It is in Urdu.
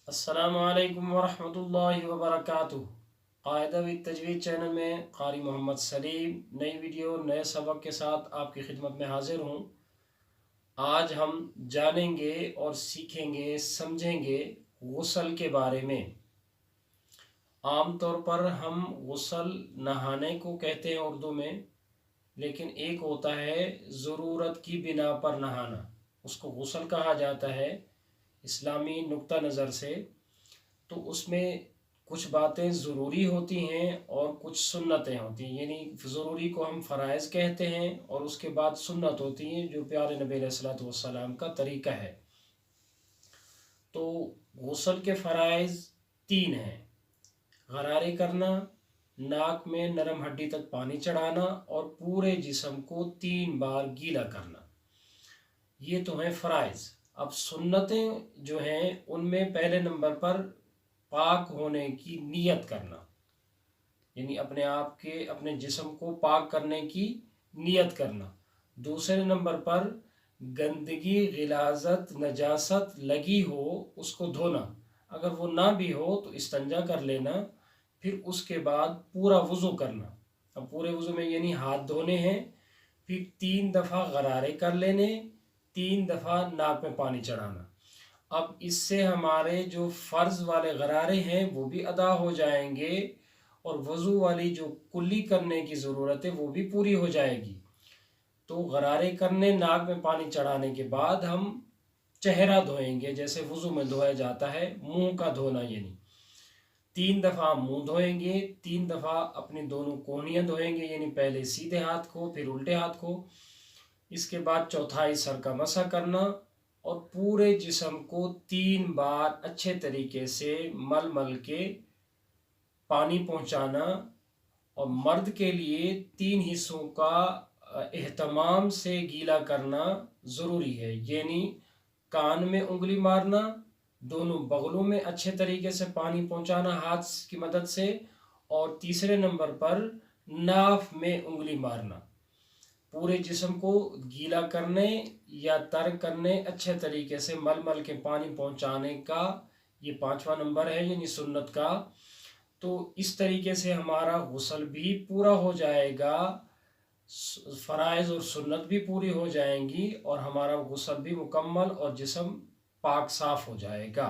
السلام علیکم ورحمۃ اللہ وبرکاتہ۔ قاعدہ و تجوید چینل میں قاری محمد سلیم نئی ویڈیو نئے سبق کے ساتھ آپ کی خدمت میں حاضر ہوں۔ آج ہم جانیں گے اور سیکھیں گے، سمجھیں گے غسل کے بارے میں۔ عام طور پر ہم غسل نہانے کو کہتے ہیں اردو میں، لیکن ایک ہوتا ہے ضرورت کی بنا پر نہانا، اس کو غسل کہا جاتا ہے اسلامی نقطہ نظر سے۔ تو اس میں کچھ باتیں ضروری ہوتی ہیں اور کچھ سنتیں ہوتی ہیں، یعنی ضروری کو ہم فرائض کہتے ہیں اور اس کے بعد سنت ہوتی ہیں جو پیارے نبی علیہ الصلوۃ والسلام کا طریقہ ہے۔ تو غسل کے فرائض 3 ہیں: غرارے کرنا، ناک میں نرم ہڈی تک پانی چڑھانا اور پورے جسم کو 3 بار گیلا کرنا۔ یہ تو ہیں فرائض۔ اب سنتیں جو ہیں ان میں پہلے نمبر پر پاک ہونے کی نیت کرنا، یعنی اپنے آپ کے اپنے جسم کو پاک کرنے کی نیت کرنا۔ دوسرے نمبر پر گندگی، غلاظت، نجاست لگی ہو اس کو دھونا، اگر وہ نہ بھی ہو تو استنجا کر لینا، پھر اس کے بعد پورا وضو کرنا۔ اب پورے وضو میں یعنی ہاتھ دھونے ہیں، پھر 3 دفعہ غرارے کر لینے، 3 دفعہ ناک میں پانی چڑھانا۔ اب اس سے ہمارے جو فرض والے غرارے ہیں وہ بھی ادا ہو جائیں گے اور وضو والی جو کلی کرنے کی ضرورت ہے وہ بھی پوری ہو جائے گی۔ تو غرارے کرنے، ناک میں پانی چڑھانے کے بعد ہم چہرہ دھوئیں گے جیسے وضو میں دھویا جاتا ہے، منہ کا دھونا، یعنی 3 دفعہ منہ دھوئیں گے، 3 دفعہ اپنی دونوں کونیاں دھوئیں گے، یعنی پہلے سیدھے ہاتھ کو پھر الٹے ہاتھ کو۔ اس کے بعد چوتھائی سر کا مسح کرنا اور پورے جسم کو 3 بار اچھے طریقے سے مل مل کے پانی پہنچانا۔ اور مرد کے لیے 3 حصوں کا اہتمام سے گیلا کرنا ضروری ہے، یعنی کان میں انگلی مارنا، دونوں بغلوں میں اچھے طریقے سے پانی پہنچانا ہاتھ کی مدد سے، اور تیسرے نمبر پر ناف میں انگلی مارنا۔ پورے جسم کو گیلا کرنے یا تر کرنے، اچھے طریقے سے مل مل کے پانی پہنچانے کا یہ 5واں نمبر ہے، یعنی سنت کا۔ تو اس طریقے سے ہمارا غسل بھی پورا ہو جائے گا، فرائض اور سنت بھی پوری ہو جائیں گی اور ہمارا غسل بھی مکمل اور جسم پاک صاف ہو جائے گا۔